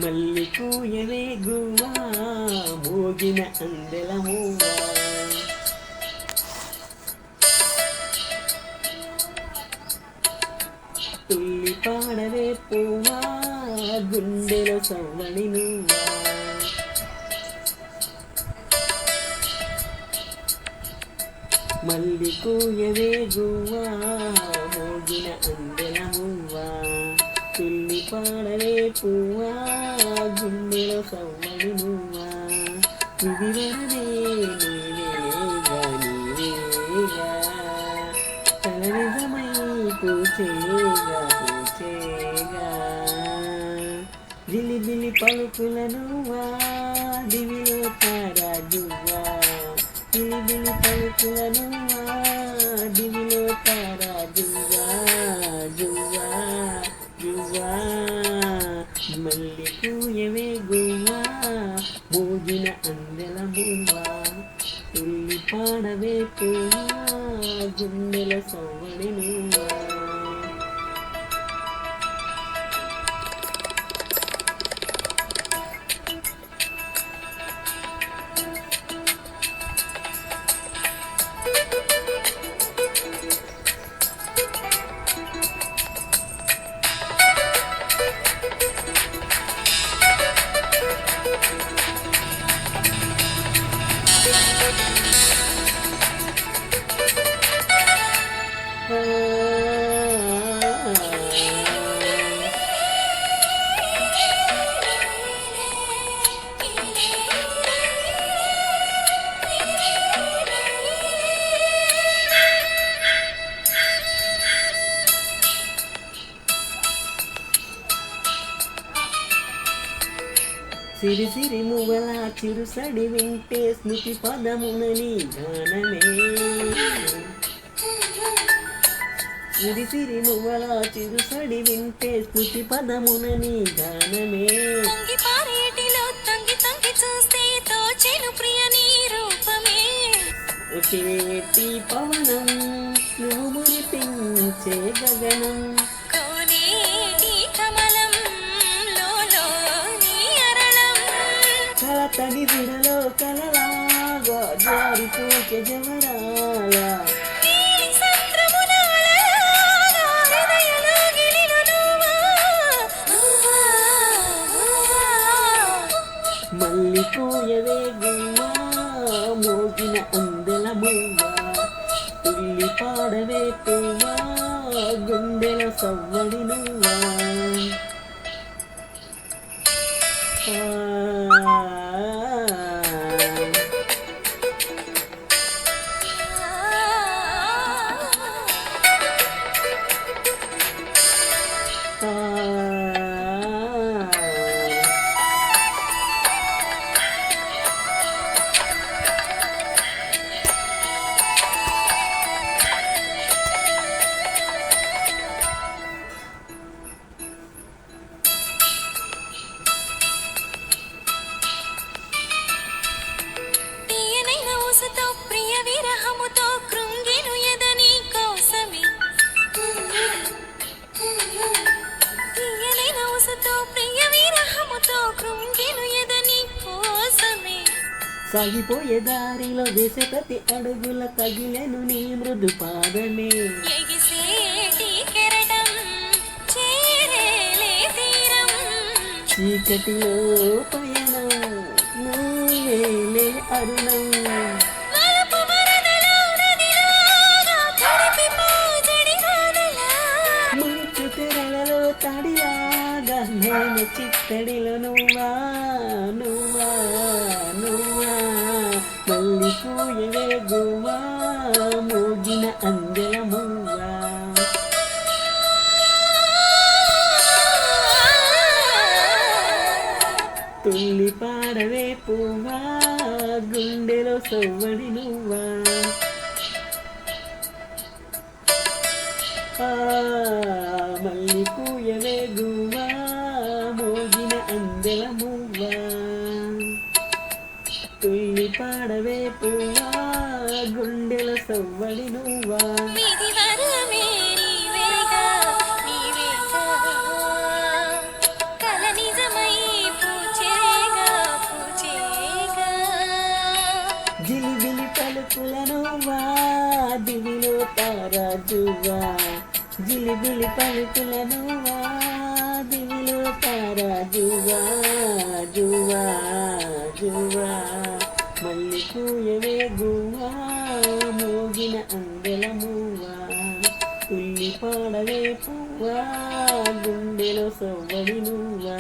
మల్లి కూయవే గువ్వా మోగిన అందెల మూవా తుల్లి పాడవే పువ్వా గుండెలో సవ్వడి నువ్వా మల్లి కూయవే గువ్వా మోగిన అందెల మూవా తుల్లి పాడవే పువ్వా గుండెలో సవ్వడి నువ్వా విధివరనే నీవేగా నీవేగా తలనిజమై పూచేగా పూచేగా జిలిబిలి పలుకుల నువ్వా దివిలో తారాజువ్వా జిలిబిలి పలుకుల నువ్వా దివిలో తారాజువ్వా జువ్వా జువ్వా మల్లి కూయవే గువ్వా మోగిన అందెల మువ్వా తుల్లి పాడవే పువ్వా గుండెల సవ్వడి నువ్వా సిరి సిరి మువ్వల చిరుసడి వింటే స్మృతి పదమునని గానమే సిరి సిరి మువ్వల చిరుసడి వింటే స్మృతి పదమునని గానమే చేతి పవనం నువ్వు మురిపించే గగనం తడి విడలో కలలాగా జారిపోకే జవరాల మల్లి పోయవే గువ్వా మోగిన అందెల మువ్వా తుల్లి పాడవే పువ్వా గుండెల సవ్వడి నువ్వా సాగిపోయే దారిలో వేసే ప్రతి అడుగుల తగిలెను నీ మృదు పాదమే చీకటిలో పయనం నువ్వేలే అరుణం మంచు తెరలలో తడిలాగా నేను చిత్తడిలో నువ్వా నువ్వా నువ్వా మల్లి కూయవే గువ్వా మోగిన అందెల మువ్వా తుల్లి పాడవే పువ్వా గుండెలో సవ్వడి నువ్వా మల్లి కూయవే గువ్వా మోగిన అందెల మువ్వా తుల్లి పాడవే పువ్వా గుండెల సవ్వడి నువ్వా కల నిజమై పలుకుల నువ్వా దివిలో తారాజువా జిలిబిలి పలుకుల నువ్వా దివిలో తారాజువా జువా జువా మళ్ళీ కూయవే గువ్వా మోగిన అందెల మువ్వా తుల్లి పాడవే పువ్వా గుండెలో సవ్వడి నువ్వా